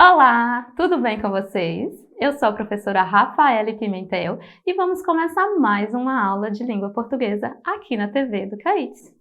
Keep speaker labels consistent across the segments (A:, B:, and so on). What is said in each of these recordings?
A: Olá, tudo bem com vocês? Eu sou a professora Rafaele Pimentel e vamos começar mais uma aula de língua portuguesa aqui na TV do CAITS.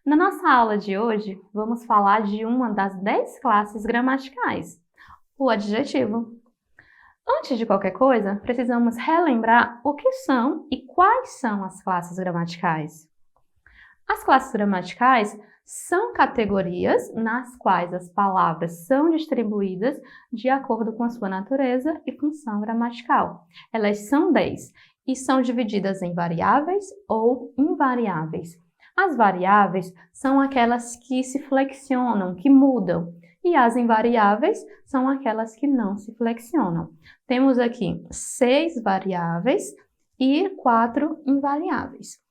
A: Na nossa aula de hoje, vamos falar de uma das 10 classes gramaticais, o adjetivo. Antes de qualquer coisa, precisamos relembrar o que são e quais são as classes gramaticais. As classes gramaticais são categorias nas quais as palavras são distribuídas de acordo com a sua natureza e função gramatical. Elas são 10 e são divididas em variáveis ou invariáveis. As variáveis são aquelas que se flexionam, que mudam, e as invariáveis são aquelas que não se flexionam. Temos aqui 6 variáveis e 4 invariáveis.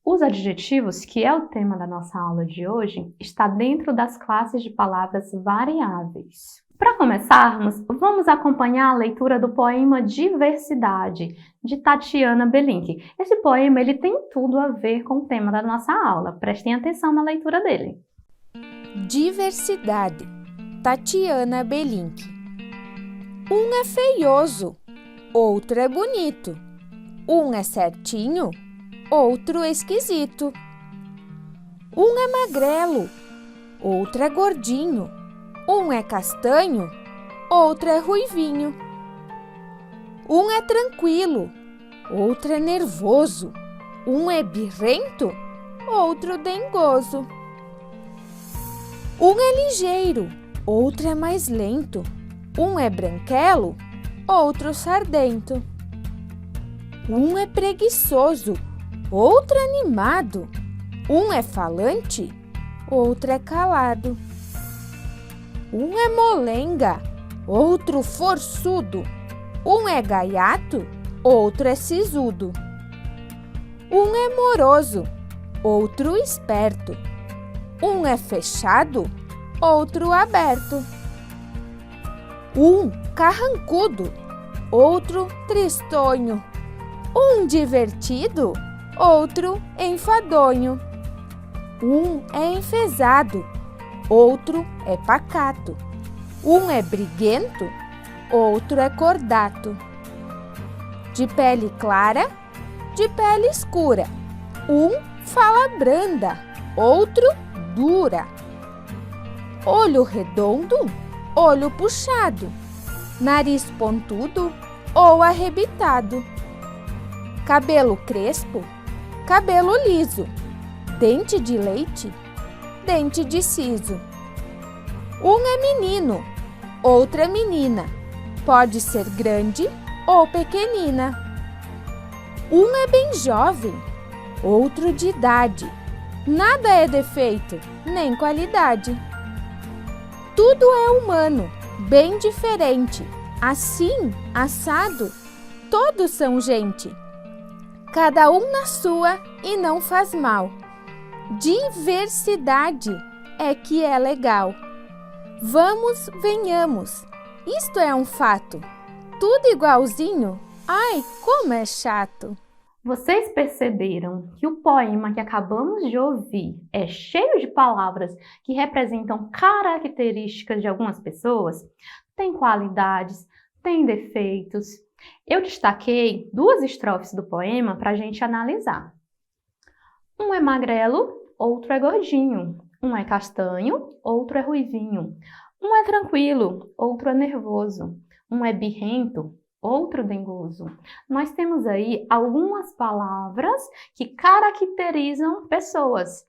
A: Os adjetivos, que é o tema da nossa aula de hoje, está dentro das classes de palavras variáveis. Para começarmos, vamos acompanhar a leitura do poema Diversidade, de Tatiana Belink. Esse poema ele tem tudo a ver com o tema da nossa aula. Prestem atenção na leitura dele.
B: Diversidade, Tatiana Belink. Um é feioso, outro é bonito. Um é certinho, outro esquisito. Um é magrelo, outro é gordinho. Um é castanho, outro é ruivinho. Um é tranquilo, outro é nervoso. Um é birrento, outro dengoso. Um é ligeiro, outro é mais lento. Um é branquelo, outro sardento. Um é preguiçoso, outro animado. Um é falante, outro é calado. Um é molenga, outro forçudo. Um é gaiato, outro é sisudo. Um é moroso, outro esperto. Um é fechado, outro aberto. Um carrancudo, outro tristonho. Um divertido, outro enfadonho. Um é enfesado, outro é pacato. Um é briguento, outro é cordato. De pele clara, de pele escura. Um fala branda, outro dura. Olho redondo, olho puxado. Nariz pontudo ou arrebitado. Cabelo crespo, cabelo liso. Dente de leite, dente de siso. Um é menino, outra é menina. Pode ser grande ou pequenina. Um é bem jovem, outro de idade. Nada é defeito, nem qualidade. Tudo é humano, bem diferente. Assim, assado, todos são gente. Cada um na sua e não faz mal. Diversidade é que é legal. Vamos, venhamos. Isto é um fato. Tudo igualzinho? Ai, como é chato!
A: Vocês perceberam que o poema que acabamos de ouvir é cheio de palavras que representam características de algumas pessoas? Tem qualidades, tem defeitos. Eu destaquei 2 estrofes do poema para a gente analisar. Um é magrelo, outro é gordinho. Um é castanho, outro é ruivinho. Um é tranquilo, outro é nervoso. Um é birrento, outro dengoso. Nós temos aí algumas palavras que caracterizam pessoas.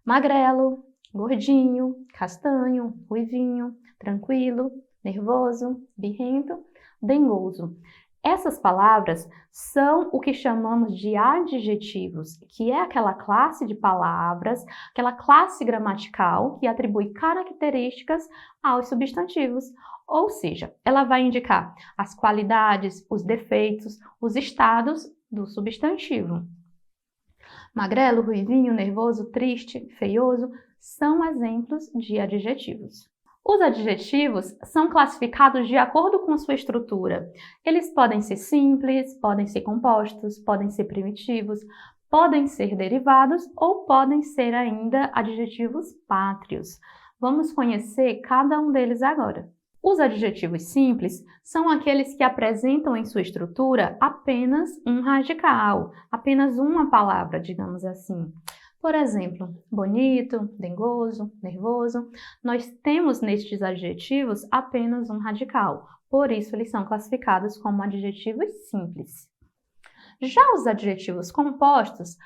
A: Magrelo, gordinho, castanho, ruivinho, tranquilo, nervoso, birrento, dengoso. Essas palavras são o que chamamos de adjetivos, que é aquela classe de palavras, aquela classe gramatical que atribui características aos substantivos. Ou seja, ela vai indicar as qualidades, os defeitos, os estados do substantivo. Magrelo, ruivinho, nervoso, triste, feioso são exemplos de adjetivos. Os adjetivos são classificados de acordo com sua estrutura. Eles podem ser simples, podem ser compostos, podem ser primitivos, podem ser derivados ou podem ser ainda adjetivos pátrios. Vamos conhecer cada um deles agora. Os adjetivos simples são aqueles que apresentam em sua estrutura apenas um radical, apenas uma palavra, digamos assim. Por exemplo, bonito, dengoso, nervoso. Nós temos nestes adjetivos apenas um radical, por isso eles são classificados como adjetivos simples. Já os adjetivos compostos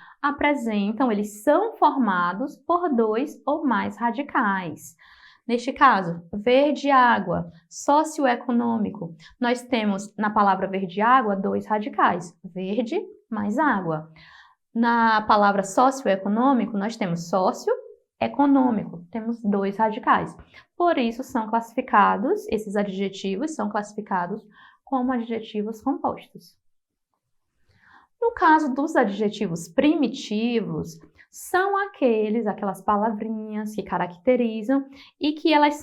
A: eles são formados por dois ou mais radicais. Neste caso, verde-água, socioeconômico. Nós temos na palavra verde-água dois radicais, verde mais água. Na palavra socioeconômico, nós temos socioeconômico, temos dois radicais. Por isso, esses adjetivos são classificados como adjetivos compostos. No caso dos adjetivos primitivos, são aquelas palavrinhas que caracterizam e que elas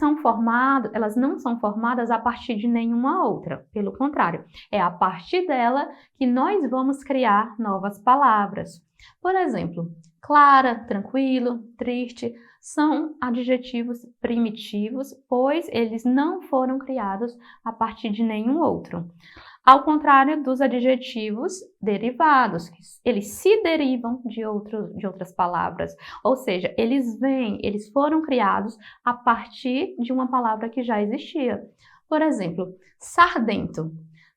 A: não são formadas a partir de nenhuma outra. Pelo contrário, é a partir dela que nós vamos criar novas palavras. Por exemplo, clara, tranquilo, triste, são adjetivos primitivos, pois eles não foram criados a partir de nenhum outro. Ao contrário dos adjetivos derivados, eles se derivam de outras palavras, ou seja, eles foram criados a partir de uma palavra que já existia. Por exemplo, sardento.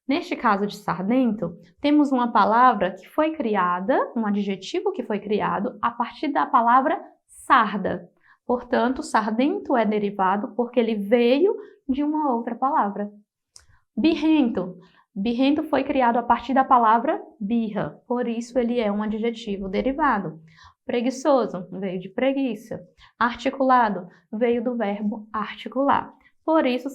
A: Neste caso de sardento, temos uma palavra que foi criada, um adjetivo que foi criado a partir da palavra sarda. Portanto, sardento é derivado porque ele veio de uma outra palavra. Birrento. Birrento foi criado a partir da palavra birra, por isso ele é um adjetivo derivado. Preguiçoso veio de preguiça. Articulado veio do verbo articular. Por isso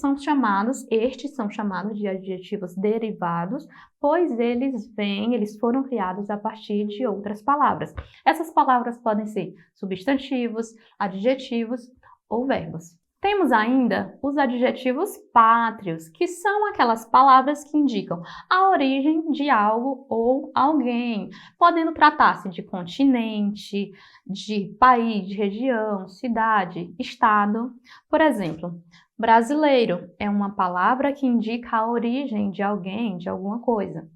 A: estes são chamados de adjetivos derivados, pois eles foram criados a partir de outras palavras. Essas palavras podem ser substantivos, adjetivos ou verbos. Temos ainda os adjetivos pátrios, que são aquelas palavras que indicam a origem de algo ou alguém, podendo tratar-se de continente, de país, de região, cidade, estado. Por exemplo, brasileiro é uma palavra que indica a origem de alguém, de alguma coisa.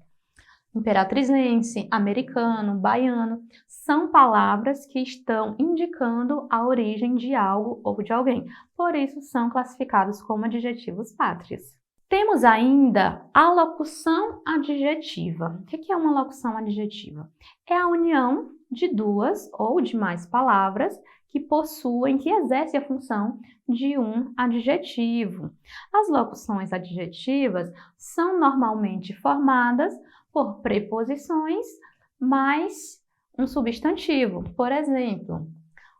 A: Imperatrizense, americano, baiano, são palavras que estão indicando a origem de algo ou de alguém. Por isso, são classificados como adjetivos pátrios. Temos ainda a locução adjetiva. O que é uma locução adjetiva? É a união de duas ou de mais palavras que exercem a função de um adjetivo. As locuções adjetivas são normalmente formadas por preposições mais um substantivo. Por exemplo,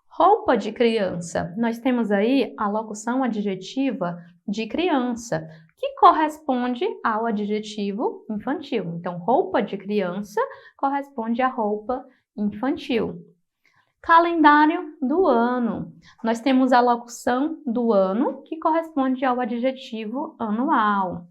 A: roupa de criança. Nós temos aí a locução adjetiva de criança, que corresponde ao adjetivo infantil. Então, roupa de criança corresponde à roupa infantil. Calendário do ano. Nós temos a locução do ano, que corresponde ao adjetivo anual.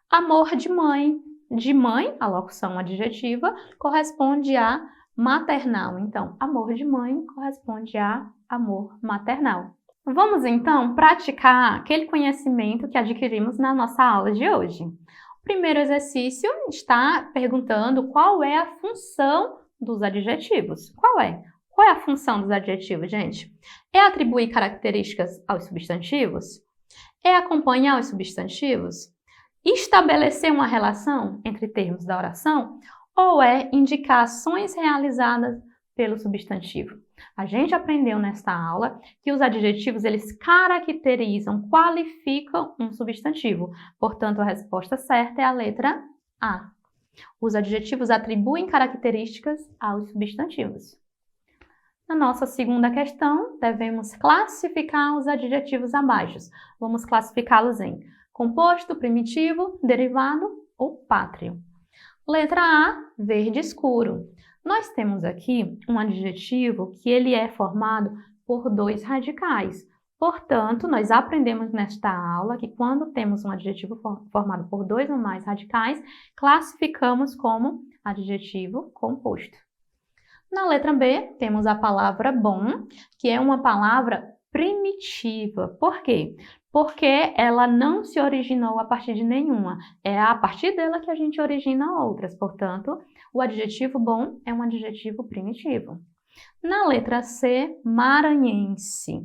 A: Amor de mãe. De mãe, a locução adjetiva, corresponde a maternal. Então, amor de mãe corresponde a amor maternal. Vamos, então, praticar aquele conhecimento que adquirimos na nossa aula de hoje. O primeiro exercício está perguntando qual é a função dos adjetivos. Qual é? Qual é a função dos adjetivos, gente? É atribuir características aos substantivos? É acompanhar os substantivos? Estabelecer uma relação entre termos da oração? Ou é indicar ações realizadas pelo substantivo? A gente aprendeu nesta aula que os adjetivos, eles caracterizam, qualificam um substantivo. Portanto, a resposta certa é a letra A. Os adjetivos atribuem características aos substantivos. Na nossa segunda questão, devemos classificar os adjetivos abaixo. Vamos classificá-los em composto, primitivo, derivado ou pátrio. Letra A, verde escuro. Nós temos aqui um adjetivo que ele é formado por dois radicais. Portanto, nós aprendemos nesta aula que quando temos um adjetivo formado por dois ou mais radicais, classificamos como adjetivo composto. Na letra B, temos a palavra bom, que é uma palavra primitiva. Por quê? porque ela não se originou a partir de nenhuma. É a partir dela que a gente origina outras. Portanto, o adjetivo bom é um adjetivo primitivo. Na letra C, maranhense.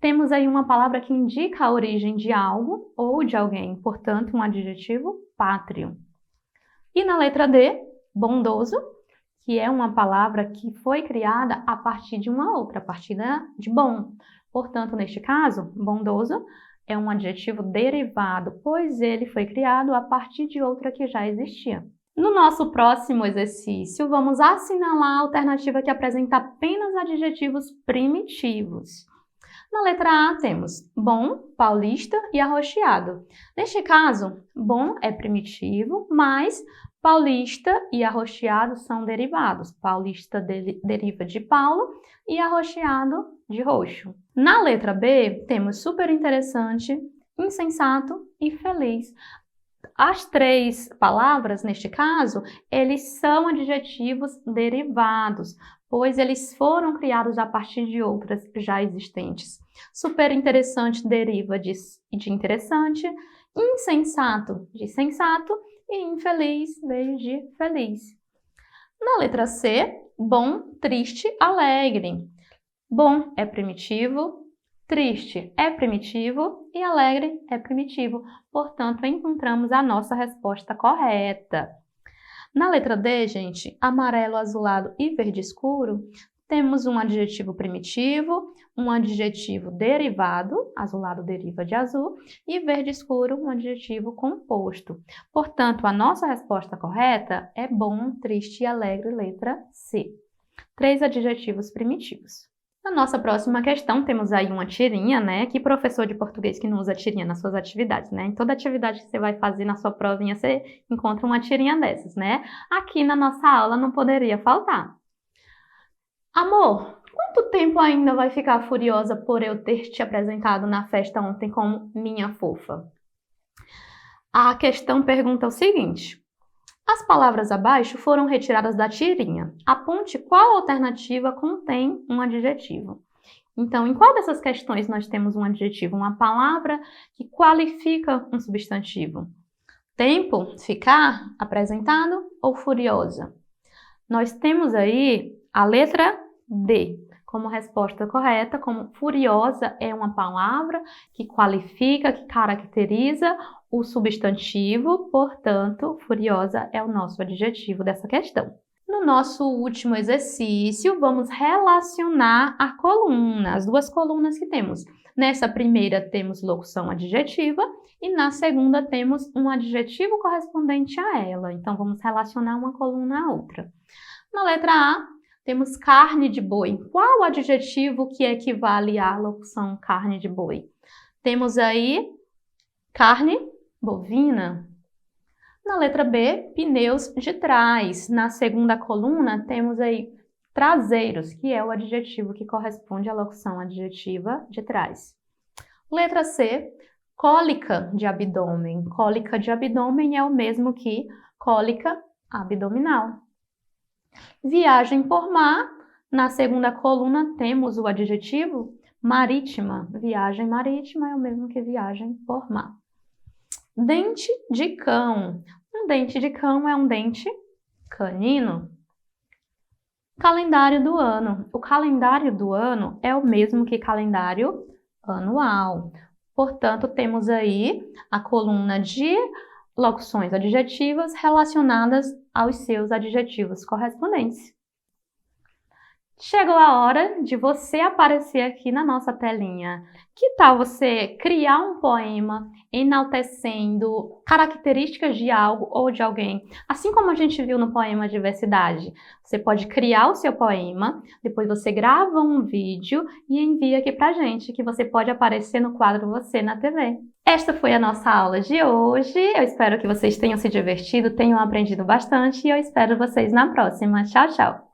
A: Temos aí uma palavra que indica a origem de algo ou de alguém, portanto, um adjetivo pátrio. E na letra D, bondoso, que é uma palavra que foi criada a partir de uma outra, a partir de bom. Portanto, neste caso, bondoso é um adjetivo derivado, pois ele foi criado a partir de outra que já existia. No nosso próximo exercício, vamos assinalar a alternativa que apresenta apenas adjetivos primitivos. Na letra A temos bom, paulista e arroxeado. Neste caso, bom é primitivo, mas paulista e arroxeado são derivados. Paulista deriva de Paulo e arroxeado de roxo. Na letra B, temos super interessante, insensato e feliz. As três palavras, neste caso, eles são adjetivos derivados, pois eles foram criados a partir de outras já existentes. Super interessante deriva de interessante, insensato de sensato e infeliz veio de feliz. Na letra C, bom, triste, alegre. Bom é primitivo, triste é primitivo e alegre é primitivo. Portanto, encontramos a nossa resposta correta. Na letra D, gente, amarelo, azulado e verde escuro, temos um adjetivo primitivo, um adjetivo derivado, azulado deriva de azul, e verde escuro, um adjetivo composto. Portanto, a nossa resposta correta é bom, triste e alegre, letra C. 3 adjetivos primitivos. Na nossa próxima questão, temos aí uma tirinha, né? Que professor de português que não usa tirinha nas suas atividades, né? Em toda atividade que você vai fazer na sua provinha, você encontra uma tirinha dessas, né? Aqui na nossa aula não poderia faltar. Amor, quanto tempo ainda vai ficar furiosa por eu ter te apresentado na festa ontem como minha fofa? A questão pergunta o seguinte: as palavras abaixo foram retiradas da tirinha. Aponte qual alternativa contém um adjetivo. Então, em qual dessas questões nós temos um adjetivo, uma palavra que qualifica um substantivo? Tempo, ficar, apresentado ou furiosa? Nós temos aí a letra D como resposta correta, como furiosa é uma palavra que qualifica, que caracteriza o substantivo, portanto, furiosa é o nosso adjetivo dessa questão. No nosso último exercício, vamos relacionar a coluna, as duas colunas que temos. Nessa primeira temos locução adjetiva e na segunda temos um adjetivo correspondente a ela. Então, vamos relacionar uma coluna à outra. Na letra A, temos carne de boi. Qual o adjetivo que equivale à locução carne de boi? Temos aí carne bovina. Na letra B, pneus de trás. Na segunda coluna, temos aí traseiros, que é o adjetivo que corresponde à locução adjetiva de trás. Letra C, cólica de abdômen. Cólica de abdômen é o mesmo que cólica abdominal. Viagem por mar. Na segunda coluna, temos o adjetivo marítima. Viagem marítima é o mesmo que viagem por mar. Dente de cão. Um dente de cão é um dente canino. Calendário do ano. O calendário do ano é o mesmo que calendário anual. Portanto, temos aí a coluna de locuções adjetivas relacionadas aos seus adjetivos correspondentes. Chegou a hora de você aparecer aqui na nossa telinha. Que tal você criar um poema enaltecendo características de algo ou de alguém? Assim como a gente viu no poema Diversidade. Você pode criar o seu poema, depois você grava um vídeo e envia aqui pra gente, que você pode aparecer no quadro Você na TV. Esta foi a nossa aula de hoje. Eu espero que vocês tenham se divertido, tenham aprendido bastante e eu espero vocês na próxima. Tchau, tchau!